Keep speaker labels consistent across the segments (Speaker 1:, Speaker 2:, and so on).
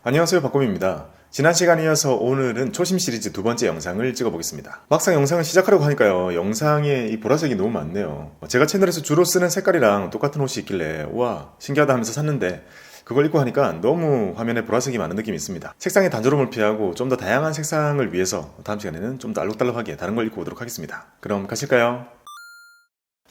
Speaker 1: 안녕하세요, 박곰입니다. 지난 시간에 이어서 오늘은 초심 시리즈 두 번째 영상을 찍어보겠습니다. 막상 영상을 시작하려고 하니까요, 영상에 이 보라색이 너무 많네요. 제가 채널에서 주로 쓰는 색깔이랑 똑같은 옷이 있길래 와, 신기하다 하면서 샀는데 그걸 입고 하니까 너무 화면에 보라색이 많은 느낌이 있습니다. 색상의 단조로움을 피하고 좀 더 다양한 색상을 위해서 다음 시간에는 좀 더 알록달록하게 다른 걸 입고 오도록 하겠습니다. 그럼 가실까요?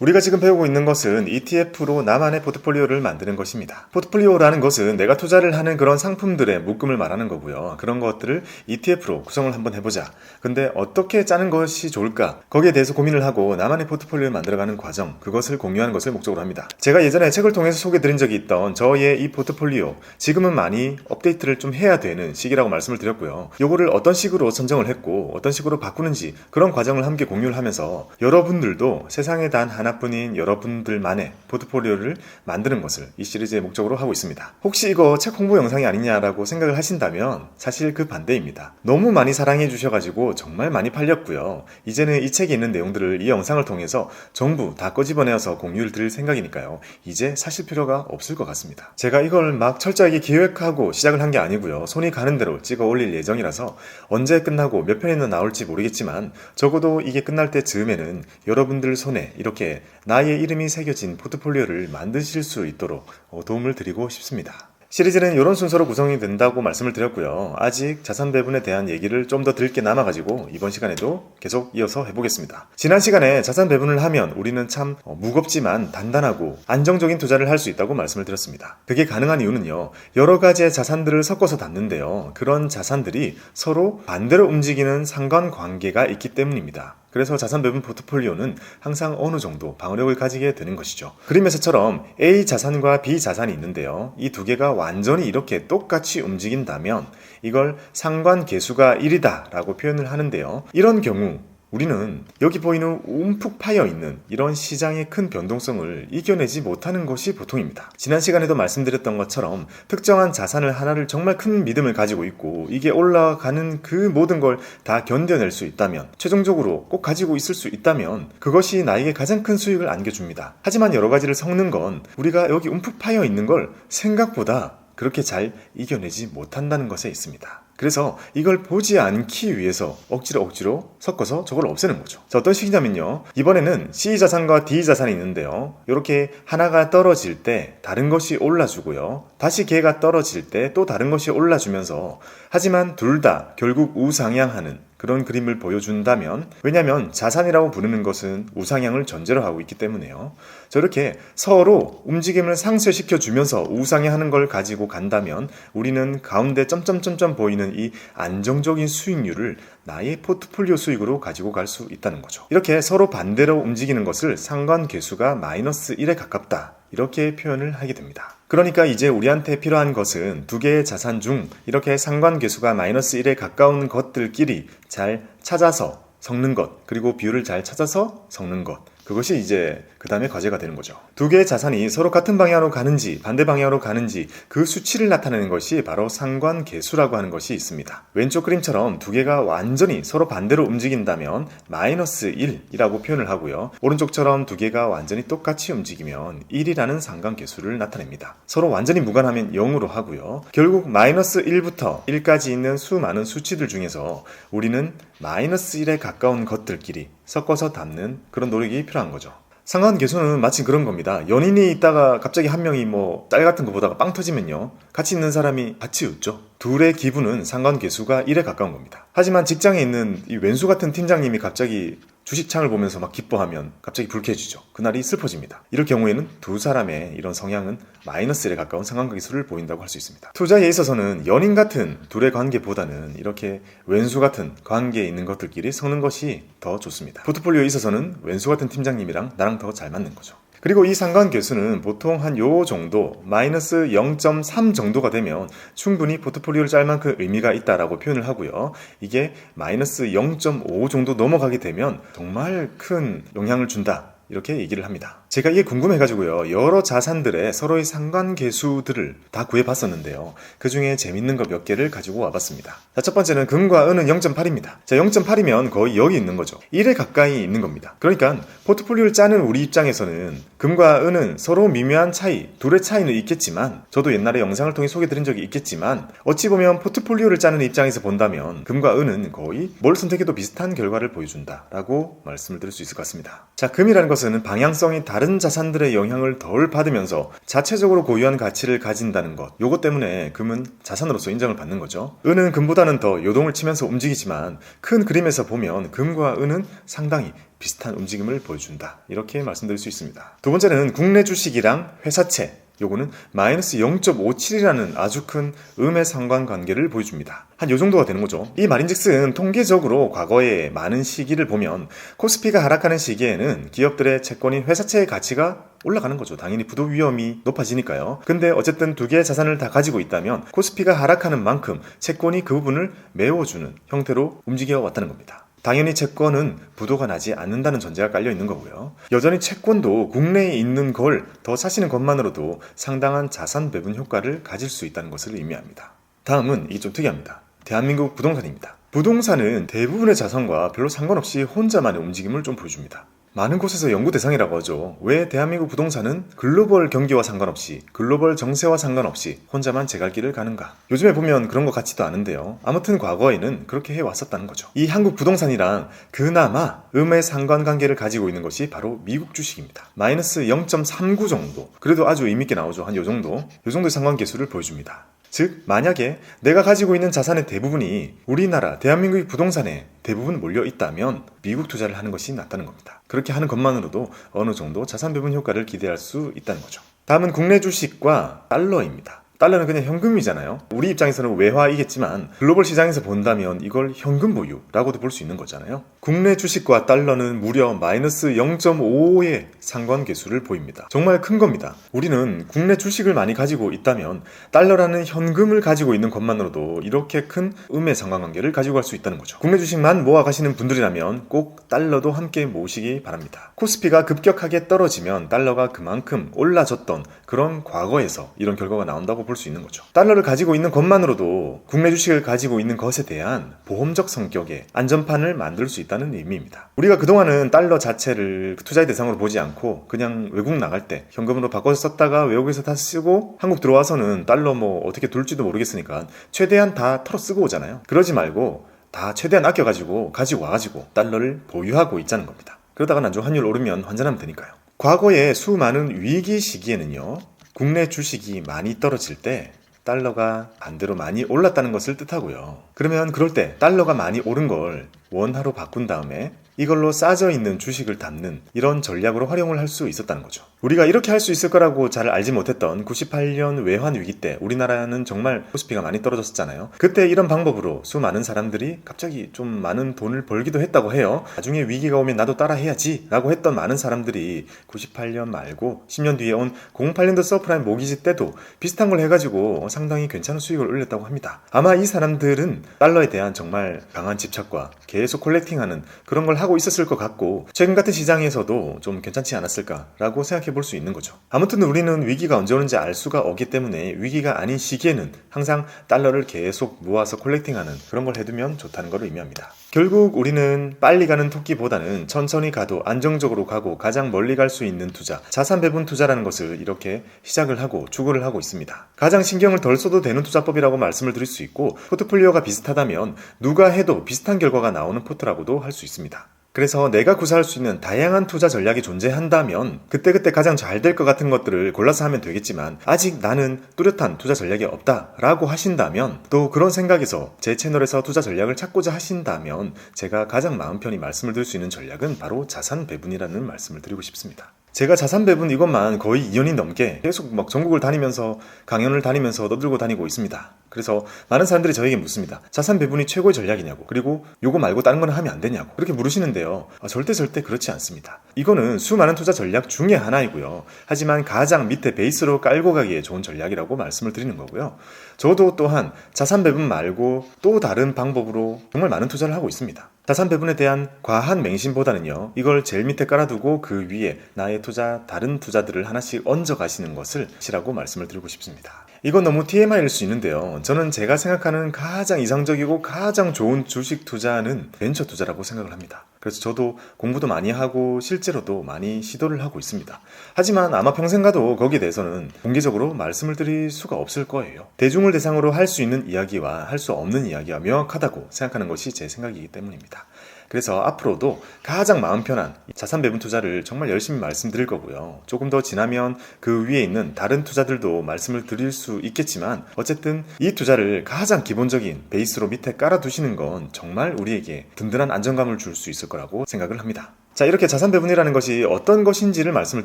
Speaker 1: 우리가 지금 배우고 있는 것은 ETF로 나만의 포트폴리오를 만드는 것입니다. 포트폴리오라는 것은 내가 투자를 하는 그런 상품들의 묶음을 말하는 거고요. 그런 것들을 ETF로 구성을 한번 해보자. 근데 어떻게 짜는 것이 좋을까? 거기에 대해서 고민을 하고 나만의 포트폴리오를 만들어가는 과정, 그것을 공유하는 것을 목적으로 합니다. 제가 예전에 책을 통해서 소개드린 적이 있던 저의 이 포트폴리오, 지금은 많이 업데이트를 좀 해야 되는 시기라고 말씀을 드렸고요. 요거를 어떤 식으로 선정을 했고 어떤 식으로 바꾸는지 그런 과정을 함께 공유를 하면서 여러분들도 세상에 단 하나뿐인 여러분들만의 포트폴리오를 만드는 것을 이 시리즈의 목적으로 하고 있습니다. 혹시 이거 책 홍보 영상이 아니냐라고 생각을 하신다면 사실 그 반대입니다. 너무 많이 사랑해 주셔가지고 정말 많이 팔렸고요. 이제는 이 책에 있는 내용들을 이 영상을 통해서 전부 다 꺼집어내어서 공유를 드릴 생각이니까요. 이제 사실 필요가 없을 것 같습니다. 제가 이걸 막 철저하게 기획하고 시작을 한 게 아니고요. 손이 가는 대로 찍어 올릴 예정이라서 언제 끝나고 몇 편이나 나올지 모르겠지만 적어도 이게 끝날 때쯤에는 여러분들 손에 이렇게 나의 이름이 새겨진 포트폴리오를 만드실 수 있도록 도움을 드리고 싶습니다. 시리즈는 이런 순서로 구성이 된다고 말씀을 드렸고요. 아직 자산 배분에 대한 얘기를 좀 더 드릴 게 남아가지고 이번 시간에도 계속 이어서 해보겠습니다. 지난 시간에 자산 배분을 하면 우리는 참 무겁지만 단단하고 안정적인 투자를 할 수 있다고 말씀을 드렸습니다. 그게 가능한 이유는요. 여러 가지의 자산들을 섞어서 담는데요. 그런 자산들이 서로 반대로 움직이는 상관관계가 있기 때문입니다. 그래서 자산 배분 포트폴리오는 항상 어느 정도 방어력을 가지게 되는 것이죠. 그림에서처럼 A 자산과 B 자산이 있는데요. 이 두 개가 완전히 이렇게 똑같이 움직인다면 이걸 상관계수가 1이다 라고 표현을 하는데요. 이런 경우 우리는 여기 보이는 움푹 파여있는 이런 시장의 큰 변동성을 이겨내지 못하는 것이 보통입니다. 지난 시간에도 말씀드렸던 것처럼 특정한 자산을 하나를 정말 큰 믿음을 가지고 있고 이게 올라가는 그 모든 걸 다 견뎌낼 수 있다면, 최종적으로 꼭 가지고 있을 수 있다면 그것이 나에게 가장 큰 수익을 안겨줍니다. 하지만 여러 가지를 섞는 건 우리가 여기 움푹 파여있는 걸 생각보다 그렇게 잘 이겨내지 못한다는 것에 있습니다. 그래서 이걸 보지 않기 위해서 억지로 섞어서 저걸 없애는 거죠. 자, 어떤 식이냐면요. 이번에는 C 자산과 D 자산이 있는데요. 이렇게 하나가 떨어질 때 다른 것이 올라주고요. 다시 걔가 떨어질 때 또 다른 것이 올라주면서, 하지만 둘 다 결국 우상향하는 그런 그림을 보여준다면, 왜냐하면 자산이라고 부르는 것은 우상향을 전제로 하고 있기 때문에요. 저렇게 서로 움직임을 상쇄시켜주면서 우상향하는 걸 가지고 간다면 우리는 가운데 점점점점 보이는 이 안정적인 수익률을 나의 포트폴리오 수익으로 가지고 갈 수 있다는 거죠. 이렇게 서로 반대로 움직이는 것을 상관계수가 마이너스 1에 가깝다, 이렇게 표현을 하게 됩니다. 그러니까 이제 우리한테 필요한 것은 두 개의 자산 중 이렇게 상관계수가 마이너스 1에 가까운 것들끼리 잘 찾아서 섞는 것, 그리고 비율을 잘 찾아서 섞는 것, 그것이 이제 그 다음에 과제가 되는 거죠. 두 개의 자산이 서로 같은 방향으로 가는지 반대 방향으로 가는지 그 수치를 나타내는 것이 바로 상관계수라고 하는 것이 있습니다. 왼쪽 그림처럼 두 개가 완전히 서로 반대로 움직인다면 마이너스 1이라고 표현을 하고요. 오른쪽처럼 두 개가 완전히 똑같이 움직이면 1이라는 상관계수를 나타냅니다. 서로 완전히 무관하면 0으로 하고요. 결국 마이너스 1부터 1까지 있는 수많은 수치들 중에서 우리는 마이너스 1에 가까운 것들끼리 섞어서 담는 그런 노력이 필요한 거죠. 상관계수는 마치 그런 겁니다. 연인이 있다가 갑자기 한 명이 짤 같은 거 보다가 빵 터지면요, 같이 있는 사람이 같이 웃죠. 둘의 기분은 상관계수가 1에 가까운 겁니다. 하지만 직장에 있는 이 왼수 같은 팀장님이 갑자기 주식창을 보면서 막 기뻐하면 갑자기 불쾌해지죠. 그날이 슬퍼집니다. 이럴 경우에는 두 사람의 이런 성향은 마이너스 1에 가까운 상관계수를 보인다고 할 수 있습니다. 투자에 있어서는 연인 같은 둘의 관계보다는 이렇게 왼수 같은 관계에 있는 것들끼리 섞는 것이 더 좋습니다. 포트폴리오에 있어서는 왼수 같은 팀장님이랑 나랑 더 잘 맞는 거죠. 그리고 이 상관계수는 보통 한 요 정도, 마이너스 0.3 정도가 되면 충분히 포트폴리오를 짤 만큼 의미가 있다라고 표현을 하고요. 이게 마이너스 0.5 정도 넘어가게 되면 정말 큰 영향을 준다, 이렇게 얘기를 합니다. 제가 이게 궁금해가지고요, 여러 자산들의 서로의 상관계수들을 다 구해봤었는데요. 그 중에 재밌는 거 몇 개를 가지고 와봤습니다. 자, 첫 번째는 금과 은은 0.8입니다. 자, 0.8이면 거의 여기 있는 거죠. 1에 가까이 있는 겁니다. 그러니까 포트폴리오를 짜는 우리 입장에서는 금과 은은 서로 미묘한 차이, 둘의 차이는 있겠지만, 저도 옛날에 영상을 통해 소개드린 적이 있겠지만, 어찌 보면 포트폴리오를 짜는 입장에서 본다면 금과 은은 거의 뭘 선택해도 비슷한 결과를 보여준다 라고 말씀을 드릴 수 있을 것 같습니다. 자, 금이라는 것은 방향성이 다른 자산들의 영향을 덜 받으면서 자체적으로 고유한 가치를 가진다는 것, 요것 때문에 금은 자산으로서 인정을 받는 거죠. 은은 금보다는 더 요동을 치면서 움직이지만 큰 그림에서 보면 금과 은은 상당히 비슷한 움직임을 보여준다, 이렇게 말씀드릴 수 있습니다. 두 번째는 국내 주식이랑 회사채, 요거는 마이너스 0.57이라는 아주 큰 음의 상관관계를 보여줍니다. 한 요 정도가 되는 거죠. 이 말인즉슨 통계적으로 과거에 많은 시기를 보면 코스피가 하락하는 시기에는 기업들의 채권인 회사채의 가치가 올라가는 거죠. 당연히 부도 위험이 높아지니까요. 근데 어쨌든 두 개의 자산을 다 가지고 있다면 코스피가 하락하는 만큼 채권이 그 부분을 메워주는 형태로 움직여 왔다는 겁니다. 당연히 채권은 부도가 나지 않는다는 전제가 깔려 있는 거고요. 여전히 채권도 국내에 있는 걸 더 사시는 것만으로도 상당한 자산 배분 효과를 가질 수 있다는 것을 의미합니다. 다음은 이게 좀 특이합니다. 대한민국 부동산입니다. 부동산은 대부분의 자산과 별로 상관없이 혼자만의 움직임을 좀 보여줍니다. 많은 곳에서 연구 대상이라고 하죠. 왜 대한민국 부동산은 글로벌 경기와 상관없이, 글로벌 정세와 상관없이 혼자만 제 갈 길을 가는가? 요즘에 보면 그런 것 같지도 않은데요. 아무튼 과거에는 그렇게 해왔었다는 거죠. 이 한국 부동산이랑 그나마 음의 상관관계를 가지고 있는 것이 바로 미국 주식입니다. 마이너스 0.39 정도. 그래도 아주 의미있게 나오죠. 한 요 정도의 상관계수를 보여줍니다. 즉, 만약에 내가 가지고 있는 자산의 대부분이 우리나라 대한민국의 부동산에 대부분 몰려 있다면 미국 투자를 하는 것이 낫다는 겁니다. 그렇게 하는 것만으로도 어느 정도 자산 배분 효과를 기대할 수 있다는 거죠. 다음은 국내 주식과 달러입니다. 달러는 그냥 현금이잖아요. 우리 입장에서는 외화이겠지만 글로벌 시장에서 본다면 이걸 현금 보유라고도 볼 수 있는 거잖아요. 국내 주식과 달러는 무려 마이너스 0.55의 상관계수를 보입니다. 정말 큰 겁니다. 우리는 국내 주식을 많이 가지고 있다면 달러라는 현금을 가지고 있는 것만으로도 이렇게 큰 음의 상관관계를 가지고 갈 수 있다는 거죠. 국내 주식만 모아 가시는 분들이라면 꼭 달러도 함께 모으시기 바랍니다. 코스피가 급격하게 떨어지면 달러가 그만큼 올라졌던 그런 과거에서 이런 결과가 나온다고 볼 수 있는 거죠. 달러를 가지고 있는 것만으로도 국내 주식을 가지고 있는 것에 대한 보험적 성격의 안전판을 만들 수 있다는 의미입니다. 우리가 그동안은 달러 자체를 투자의 대상으로 보지 않고 그냥 외국 나갈 때 현금으로 바꿔서 썼다가 외국에서 다 쓰고 한국 들어와서는 달러 뭐 어떻게 둘지도 모르겠으니까 최대한 다 털어 쓰고 오잖아요. 그러지 말고 다 최대한 아껴가지고 가지고 와가지고 달러를 보유하고 있자는 겁니다. 그러다가 나중 환율 오르면 환전하면 되니까요. 과거에 수많은 위기 시기에는요, 국내 주식이 많이 떨어질 때 달러가 반대로 많이 올랐다는 것을 뜻하고요. 그러면 그럴 때 달러가 많이 오른 걸 원화로 바꾼 다음에 이걸로 싸져 있는 주식을 담는 이런 전략으로 활용을 할 수 있었다는 거죠. 우리가 이렇게 할 수 있을 거라고 잘 알지 못했던 98년 외환 위기 때 우리나라는 정말 코스피가 많이 떨어졌었잖아요. 그때 이런 방법으로 수많은 사람들이 갑자기 좀 많은 돈을 벌기도 했다고 해요. 나중에 위기가 오면 나도 따라 해야지 라고 했던 많은 사람들이 98년 말고 10년 뒤에 온 08년도 서프라임 모기지 때도 비슷한 걸 해가지고 상당히 괜찮은 수익을 올렸다고 합니다. 아마 이 사람들은 달러에 대한 정말 강한 집착과 계속 콜렉팅하는 그런 걸 하고 있었을 것 같고, 최근 같은 시장에서도 좀 괜찮지 않았을까라고 생각해 볼 수 있는 거죠. 아무튼 우리는 위기가 언제 오는지 알 수가 없기 때문에 위기가 아닌 시기에는 항상 달러를 계속 모아서 콜렉팅하는 그런 걸 해두면 좋다는 걸 의미합니다. 결국 우리는 빨리 가는 토끼보다는 천천히 가도 안정적으로 가고 가장 멀리 갈 수 있는 투자, 자산 배분 투자라는 것을 이렇게 시작을 하고 추구를 하고 있습니다. 가장 신경을 덜 써도 되는 투자법이라고 말씀을 드릴 수 있고, 포트폴리오가 비슷하다면 누가 해도 비슷한 결과가 나오는 포트라고도 할 수 있습니다. 그래서 내가 구사할 수 있는 다양한 투자 전략이 존재한다면 그때그때 가장 잘 될 것 같은 것들을 골라서 하면 되겠지만, 아직 나는 뚜렷한 투자 전략이 없다라고 하신다면, 또 그런 생각에서 제 채널에서 투자 전략을 찾고자 하신다면 제가 가장 마음 편히 말씀을 드릴 수 있는 전략은 바로 자산 배분이라는 말씀을 드리고 싶습니다. 제가 자산 배분 이것만 거의 2년이 넘게 계속 막 전국을 다니면서 강연을 다니면서 떠들고 다니고 있습니다. 그래서 많은 사람들이 저에게 묻습니다. 자산 배분이 최고의 전략이냐고, 그리고 요거 말고 다른 거는 하면 안 되냐고 그렇게 물으시는데요. 절대 그렇지 않습니다. 이거는 수많은 투자 전략 중에 하나이고요. 하지만 가장 밑에 베이스로 깔고 가기에 좋은 전략이라고 말씀을 드리는 거고요. 저도 또한 자산 배분 말고 또 다른 방법으로 정말 많은 투자를 하고 있습니다. 자산 배분에 대한 과한 맹신보다는요, 이걸 제일 밑에 깔아두고 그 위에 나의 다른 투자들을 하나씩 얹어 가시는 것을 시라고 말씀을 드리고 싶습니다. 이건 너무 TMI일 수 있는데요. 저는 제가 생각하는 가장 이상적이고 가장 좋은 주식 투자는 벤처 투자라고 생각을 합니다. 그래서 저도 공부도 많이 하고 실제로도 많이 시도를 하고 있습니다. 하지만 아마 평생 가도 거기에 대해서는 공개적으로 말씀을 드릴 수가 없을 거예요. 대중을 대상으로 할 수 있는 이야기와 할 수 없는 이야기가 명확하다고 생각하는 것이 제 생각이기 때문입니다. 그래서 앞으로도 가장 마음 편한 자산 배분 투자를 정말 열심히 말씀드릴 거고요. 조금 더 지나면 그 위에 있는 다른 투자들도 말씀을 드릴 수 있겠지만 어쨌든 이 투자를 가장 기본적인 베이스로 밑에 깔아두시는 건 정말 우리에게 든든한 안정감을 줄 수 있을 거라고 생각을 합니다. 자, 이렇게 자산 배분이라는 것이 어떤 것인지를 말씀을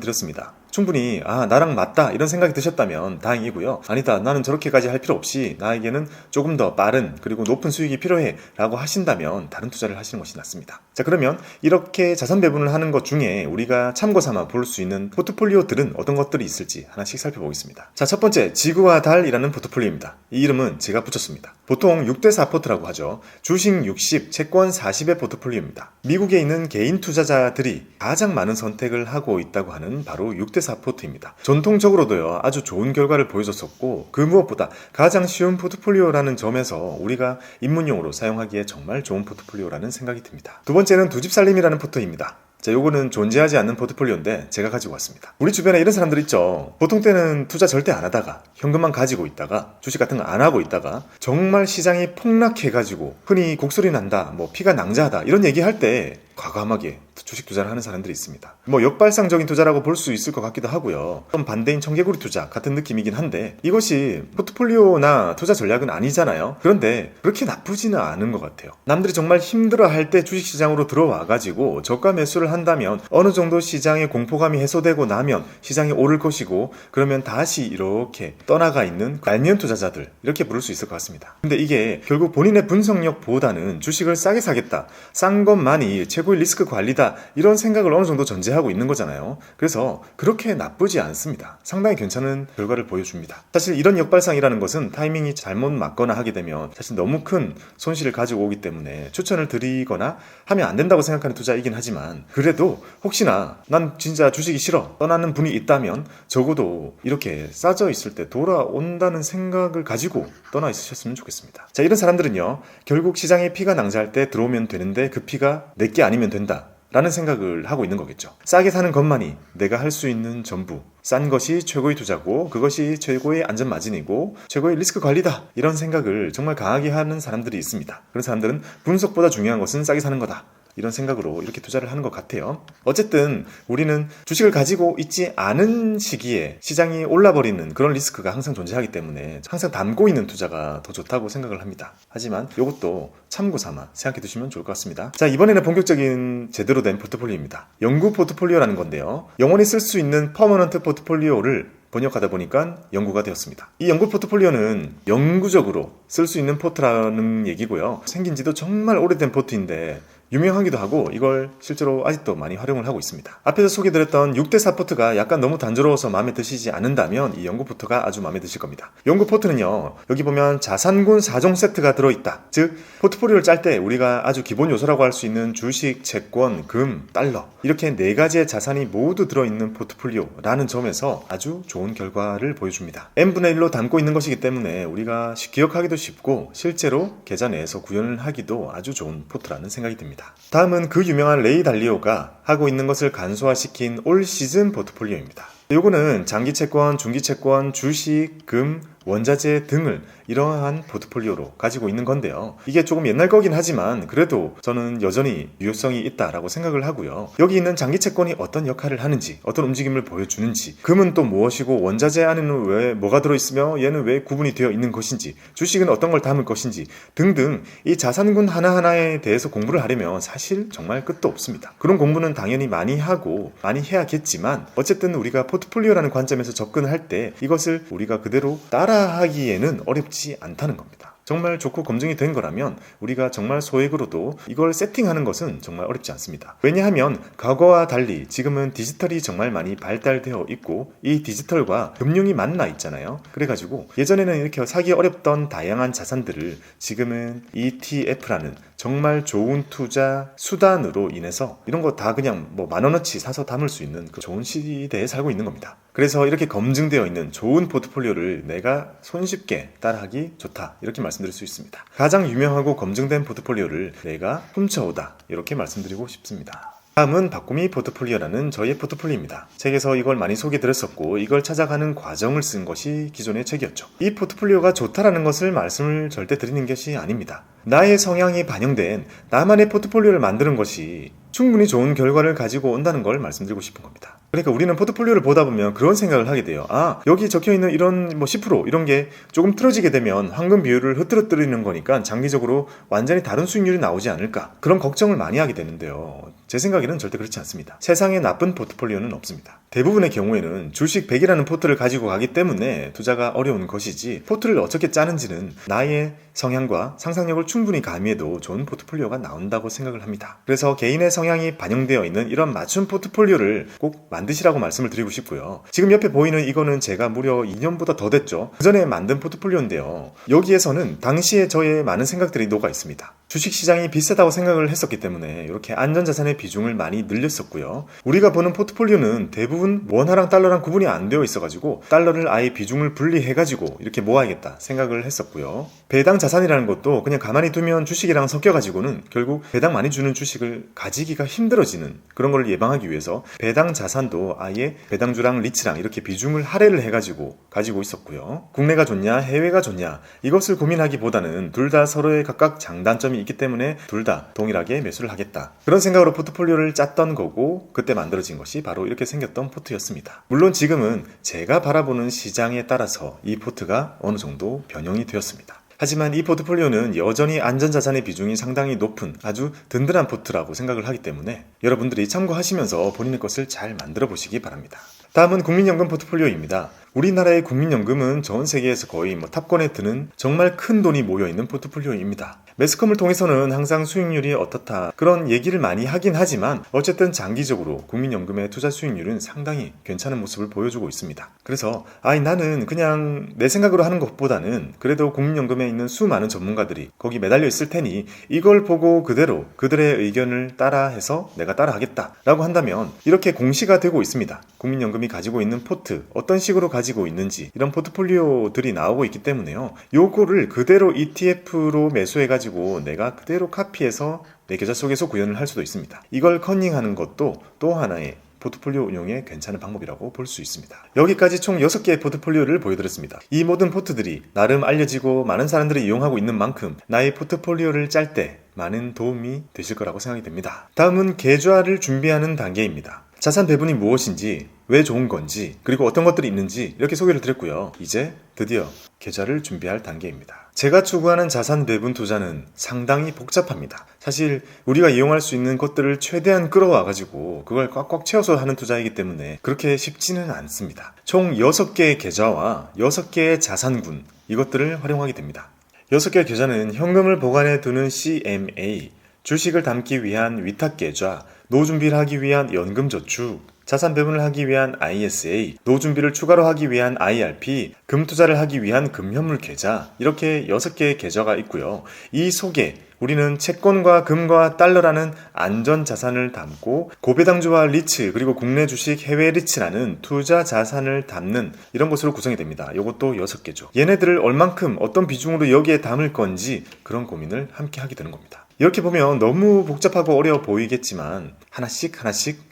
Speaker 1: 드렸습니다. 충분히 나랑 맞다 이런 생각이 드셨다면 다행이고요. 아니다, 나는 저렇게까지 할 필요 없이 나에게는 조금 더 빠른 그리고 높은 수익이 필요해 라고 하신다면 다른 투자를 하시는 것이 낫습니다. 자, 그러면 이렇게 자산 배분을 하는 것 중에 우리가 참고 삼아 볼 수 있는 포트폴리오들은 어떤 것들이 있을지 하나씩 살펴보겠습니다. 자, 첫 번째, 지구와 달이라는 포트폴리오입니다. 이 이름은 제가 붙였습니다. 보통 6대4 포트라고 하죠. 주식 60, 채권 40의 포트폴리오입니다. 미국에 있는 개인 투자자들이 가장 많은 선택을 하고 있다고 하는 바로 6대4 포트입니다. 전통적으로도요, 아주 좋은 결과를 보여줬었고 그 무엇보다 가장 쉬운 포트폴리오라는 점에서 우리가 입문용으로 사용하기에 정말 좋은 포트폴리오라는 생각이 듭니다. 두 번째는 두 집 살림이라는 포트입니다. 자, 요거는 존재하지 않는 포트폴리오인데 제가 가지고 왔습니다. 우리 주변에 이런 사람들 있죠. 보통 때는 투자 절대 안 하다가 현금만 가지고 있다가 주식 같은 거 안 하고 있다가 정말 시장이 폭락해가지고 흔히 곡소리 난다, 피가 낭자하다 이런 얘기할 때 과감하게 주식 투자를 하는 사람들이 있습니다. 역발상적인 투자라고 볼 수 있을 것 같기도 하고요. 좀 반대인 청개구리 투자 같은 느낌이긴 한데 이것이 포트폴리오나 투자 전략은 아니잖아요. 그런데 그렇게 나쁘지는 않은 것 같아요. 남들이 정말 힘들어할 때 주식시장으로 들어와가지고 저가 매수를 한다면 어느 정도 시장의 공포감이 해소되고 나면 시장이 오를 것이고 그러면 다시 이렇게 떠나가 있는 말년 투자자들 이렇게 부를 수 있을 것 같습니다. 근데 이게 결국 본인의 분석력보다는 주식을 싸게 사겠다, 싼 것만이 최고의 리스크 관리다 이런 생각을 어느 정도 전제하고 있는 거잖아요. 그래서 그렇게 나쁘지 않습니다. 상당히 괜찮은 결과를 보여줍니다. 사실 이런 역발상이라는 것은 타이밍이 잘못 맞거나 하게 되면 사실 너무 큰 손실을 가지고 오기 때문에 추천을 드리거나 하면 안 된다고 생각하는 투자이긴 하지만 그래도 혹시나 난 진짜 주식이 싫어 떠나는 분이 있다면 적어도 이렇게 싸져 있을 때 돌아온다는 생각을 가지고 떠나 있으셨으면 좋겠습니다. 자, 이런 사람들은요, 결국 시장에 피가 낭자할 때 들어오면 되는데 그 피가 내게 아니면 된다 라는 생각을 하고 있는 거겠죠. 싸게 사는 것만이 내가 할 수 있는 전부, 싼 것이 최고의 투자고 그것이 최고의 안전마진이고 최고의 리스크 관리다 이런 생각을 정말 강하게 하는 사람들이 있습니다. 그런 사람들은 분석보다 중요한 것은 싸게 사는 거다 이런 생각으로 이렇게 투자를 하는 것 같아요. 어쨌든 우리는 주식을 가지고 있지 않은 시기에 시장이 올라버리는 그런 리스크가 항상 존재하기 때문에 항상 담고 있는 투자가 더 좋다고 생각을 합니다. 하지만 이것도 참고 삼아 생각해 두시면 좋을 것 같습니다. 자, 이번에는 본격적인 제대로 된 포트폴리오입니다. 영구 포트폴리오라는 건데요, 영원히 쓸 수 있는 퍼머넌트 포트폴리오를 번역하다 보니까 영구가 되었습니다. 이 영구 포트폴리오는 영구적으로 쓸 수 있는 포트라는 얘기고요. 생긴 지도 정말 오래된 포트인데 유명하기도 하고 이걸 실제로 아직도 많이 활용을 하고 있습니다. 앞에서 소개드렸던 6대4 포트가 약간 너무 단조로워서 마음에 드시지 않는다면 이 영구 포트가 아주 마음에 드실 겁니다. 영구 포트는요, 여기 보면 자산군 4종 세트가 들어있다. 즉 포트폴리오를 짤 때 우리가 아주 기본 요소라고 할 수 있는 주식, 채권, 금, 달러 이렇게 4가지의 자산이 모두 들어있는 포트폴리오라는 점에서 아주 좋은 결과를 보여줍니다. n분의 1로 담고 있는 것이기 때문에 우리가 기억하기도 쉽고 실제로 계좌 내에서 구현을 하기도 아주 좋은 포트라는 생각이 듭니다. 다음은 그 유명한 레이 달리오가 하고 있는 것을 간소화시킨 올 시즌 포트폴리오입니다. 요거는 장기채권, 중기채권, 주식, 금, 원자재 등을 이러한 포트폴리오로 가지고 있는 건데요. 이게 조금 옛날 거긴 하지만 그래도 저는 여전히 유효성이 있다라고 생각을 하고요. 여기 있는 장기채권이 어떤 역할을 하는지, 어떤 움직임을 보여주는지, 금은 또 무엇이고 원자재 안에는 왜 뭐가 들어있으며 얘는 왜 구분이 되어 있는 것인지, 주식은 어떤 걸 담을 것인지 등등 이 자산군 하나하나에 대해서 공부를 하려면 사실 정말 끝도 없습니다. 그런 공부는 당연히 많이 하고 많이 해야겠지만 어쨌든 우리가 포트폴리오라는 관점에서 접근을 할 때 이것을 우리가 그대로 따라 따라하기에는 어렵지 않다는 겁니다. 정말 좋고 검증이 된 거라면 우리가 정말 소액으로도 이걸 세팅하는 것은 정말 어렵지 않습니다. 왜냐하면 과거와 달리 지금은 디지털이 정말 많이 발달되어 있고 이 디지털과 금융이 만나 있잖아요. 그래가지고 예전에는 이렇게 사기 어렵던 다양한 자산들을 지금은 ETF라는 정말 좋은 투자 수단으로 인해서 이런 거 다 그냥 뭐 10,000원어치 사서 담을 수 있는 그 좋은 시대에 살고 있는 겁니다. 그래서 이렇게 검증되어 있는 좋은 포트폴리오를 내가 손쉽게 따라하기 좋다, 이렇게 말씀드릴 수 있습니다. 가장 유명하고 검증된 포트폴리오를 내가 훔쳐오다, 이렇게 말씀드리고 싶습니다. 다음은 바꾸미 포트폴리오라는 저의 포트폴리오입니다. 책에서 이걸 많이 소개드렸었고 이걸 찾아가는 과정을 쓴 것이 기존의 책이었죠. 이 포트폴리오가 좋다라는 것을 말씀을 절대 드리는 것이 아닙니다. 나의 성향이 반영된 나만의 포트폴리오를 만드는 것이 충분히 좋은 결과를 가지고 온다는 걸 말씀드리고 싶은 겁니다. 그러니까 우리는 포트폴리오를 보다 보면 그런 생각을 하게 돼요. 여기 적혀있는 이런 10% 이런 게 조금 틀어지게 되면 황금 비율을 흐트러뜨리는 거니까 장기적으로 완전히 다른 수익률이 나오지 않을까, 그런 걱정을 많이 하게 되는데요. 제 생각에는 절대 그렇지 않습니다. 세상에 나쁜 포트폴리오는 없습니다. 대부분의 경우에는 주식 100이라는 포트를 가지고 가기 때문에 투자가 어려운 것이지, 포트를 어떻게 짜는지는 나의 성향과 상상력을 충분히 가미해도 좋은 포트폴리오가 나온다고 생각을 합니다. 그래서 개인의 성향이 반영되어 있는 이런 맞춤 포트폴리오를 꼭 만드시라고 말씀을 드리고 싶고요. 지금 옆에 보이는 이거는 제가 무려 2년보다 더 됐죠. 그 전에 만든 포트폴리오인데요. 여기에서는 당시에 저의 많은 생각들이 녹아 있습니다. 주식시장이 비싸다고 생각을 했었기 때문에 이렇게 안전자산의 비중을 많이 늘렸었고요. 우리가 보는 포트폴리오는 대부분 원화랑 달러랑 구분이 안 되어 있어가지고 달러를 아예 비중을 분리해가지고 이렇게 모아야겠다 생각을 했었고요. 배당 자산이라는 것도 그냥 가만히 두면 주식이랑 섞여가지고는 결국 배당 많이 주는 주식을 가지기가 힘들어지는 그런 걸 예방하기 위해서 배당 자산도 아예 배당주랑 리츠랑 이렇게 비중을 할애를 해가지고 가지고 있었고요. 국내가 좋냐 해외가 좋냐 이것을 고민하기보다는 둘 다 서로의 각각 장단점이 있기 때문에 둘 다 동일하게 매수를 하겠다, 그런 생각으로 포트폴리오를 짰던 거고, 그때 만들어진 것이 바로 이렇게 생겼던 포트였습니다. 물론 지금은 제가 바라보는 시장에 따라서 이 포트가 어느 정도 변형이 되었습니다. 하지만 이 포트폴리오는 여전히 안전자산의 비중이 상당히 높은 아주 든든한 포트라고 생각을 하기 때문에 여러분들이 참고하시면서 본인의 것을 잘 만들어 보시기 바랍니다. 다음은 국민연금 포트폴리오입니다. 우리나라의 국민연금은 전 세계에서 거의 탑권에 드는 정말 큰 돈이 모여있는 포트폴리오입니다. 매스컴을 통해서는 항상 수익률이 어떻다 그런 얘기를 많이 하긴 하지만 어쨌든 장기적으로 국민연금의 투자 수익률은 상당히 괜찮은 모습을 보여주고 있습니다. 그래서 나는 그냥 내 생각으로 하는 것보다는 그래도 국민연금에 있는 수많은 전문가들이 거기 매달려 있을 테니 이걸 보고 그대로 그들의 의견을 따라해서 내가 따라하겠다 라고 한다면 이렇게 공시가 되고 있습니다. 국민연금이 가지고 있는 포트, 어떤 식으로 가지고 있는지 이런 포트폴리오들이 나오고 있기 때문에요. 요거를 그대로 ETF로 매수해가지고 내가 그대로 카피해서 내 계좌 속에서 구현을 할 수도 있습니다. 이걸 커닝하는 것도 또 하나의 포트폴리오 운용에 괜찮은 방법이라고 볼 수 있습니다. 여기까지 총 6개의 포트폴리오를 보여드렸습니다. 이 모든 포트들이 나름 알려지고 많은 사람들이 이용하고 있는 만큼 나의 포트폴리오를 짤 때 많은 도움이 되실 거라고 생각이 됩니다. 다음은 계좌를 준비하는 단계입니다. 자산 배분이 무엇인지, 왜 좋은 건지, 그리고 어떤 것들이 있는지 이렇게 소개를 드렸고요. 이제 드디어 계좌를 준비할 단계입니다. 제가 추구하는 자산 배분 투자는 상당히 복잡합니다. 사실 우리가 이용할 수 있는 것들을 최대한 끌어와가지고 그걸 꽉꽉 채워서 하는 투자이기 때문에 그렇게 쉽지는 않습니다. 총 6개의 계좌와 6개의 자산군, 이것들을 활용하게 됩니다. 6개의 계좌는 현금을 보관해 두는 CMA, 주식을 담기 위한 위탁계좌, 노준비를 하기 위한 연금저축, 자산 배분을 하기 위한 ISA, 노준비를 추가로 하기 위한 IRP, 금투자를 하기 위한 금현물 계좌, 이렇게 6개의 계좌가 있고요. 이 속에 우리는 채권과 금과 달러라는 안전자산을 담고 고배당주와 리츠, 그리고 국내 주식, 해외 리츠라는 투자 자산을 담는 이런 것으로 구성이 됩니다. 이것도 6개죠. 얘네들을 얼만큼 어떤 비중으로 여기에 담을 건지 그런 고민을 함께 하게 되는 겁니다. 이렇게 보면 너무 복잡하고 어려워 보이겠지만 하나씩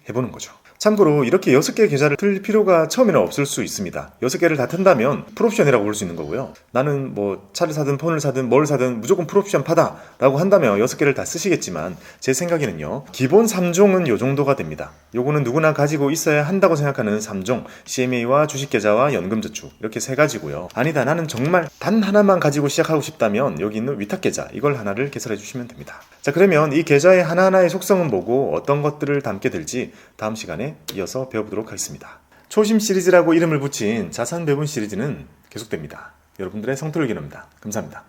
Speaker 1: 해보는 거죠. 참고로 이렇게 6개의 계좌를 틀 필요가 처음에는 없을 수 있습니다. 6개를 다 튼다면 풀옵션이라고 볼 수 있는 거고요. 나는 차를 사든 폰을 사든 뭘 사든 무조건 풀옵션 파다 라고 한다면 6개를 다 쓰시겠지만 제 생각에는요, 기본 3종은 요 정도가 됩니다. 요거는 누구나 가지고 있어야 한다고 생각하는 3종, CMA와 주식계좌와 연금저축, 이렇게 3가지고요. 아니다, 나는 정말 단 하나만 가지고 시작하고 싶다면 여기 있는 위탁계좌, 이걸 하나를 개설해 주시면 됩니다. 자, 그러면 이 계좌의 하나하나의 속성은 뭐고 어떤 것들을 담게 될지 다음 시간에 이어서 배워보도록 하겠습니다. 초심 시리즈라고 이름을 붙인 자산 배분 시리즈는 계속됩니다. 여러분들의 성토를 기릅니다. 감사합니다.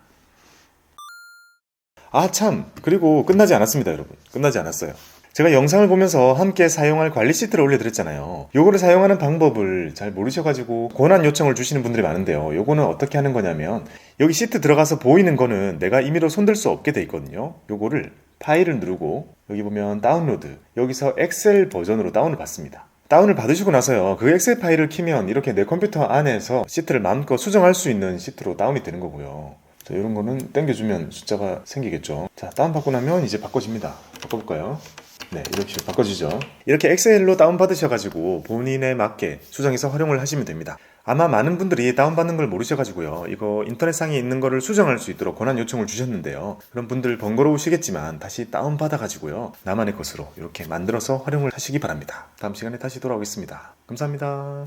Speaker 1: 아 참, 그리고 끝나지 않았습니다 여러분. 끝나지 않았어요. 제가 영상을 보면서 함께 사용할 관리 시트를 올려드렸잖아요. 요거를 사용하는 방법을 잘 모르셔가지고 권한 요청을 주시는 분들이 많은데요. 요거는 어떻게 하는 거냐면 여기 시트 들어가서 보이는 거는 내가 임의로 손댈 수 없게 돼 있거든요. 요거를 파일을 누르고 여기 보면 다운로드, 여기서 엑셀 버전으로 다운을 받습니다. 다운을 받으시고 나서요, 그 엑셀 파일을 키면 이렇게 내 컴퓨터 안에서 시트를 마음껏 수정할 수 있는 시트로 다운이 되는 거고요. 자, 이런 거는 당겨주면 숫자가 생기겠죠. 자, 다운받고 나면 이제 바꿔집니다. 바꿔볼까요? 네, 이렇게 바꿔주죠. 이렇게 엑셀로 다운받으셔가지고 본인에 맞게 수정해서 활용을 하시면 됩니다. 아마 많은 분들이 다운받는 걸 모르셔가지고요, 이거 인터넷상에 있는 거를 수정할 수 있도록 권한 요청을 주셨는데요, 그런 분들 번거로우시겠지만 다시 다운받아가지고요, 나만의 것으로 이렇게 만들어서 활용을 하시기 바랍니다. 다음 시간에 다시 돌아오겠습니다. 감사합니다.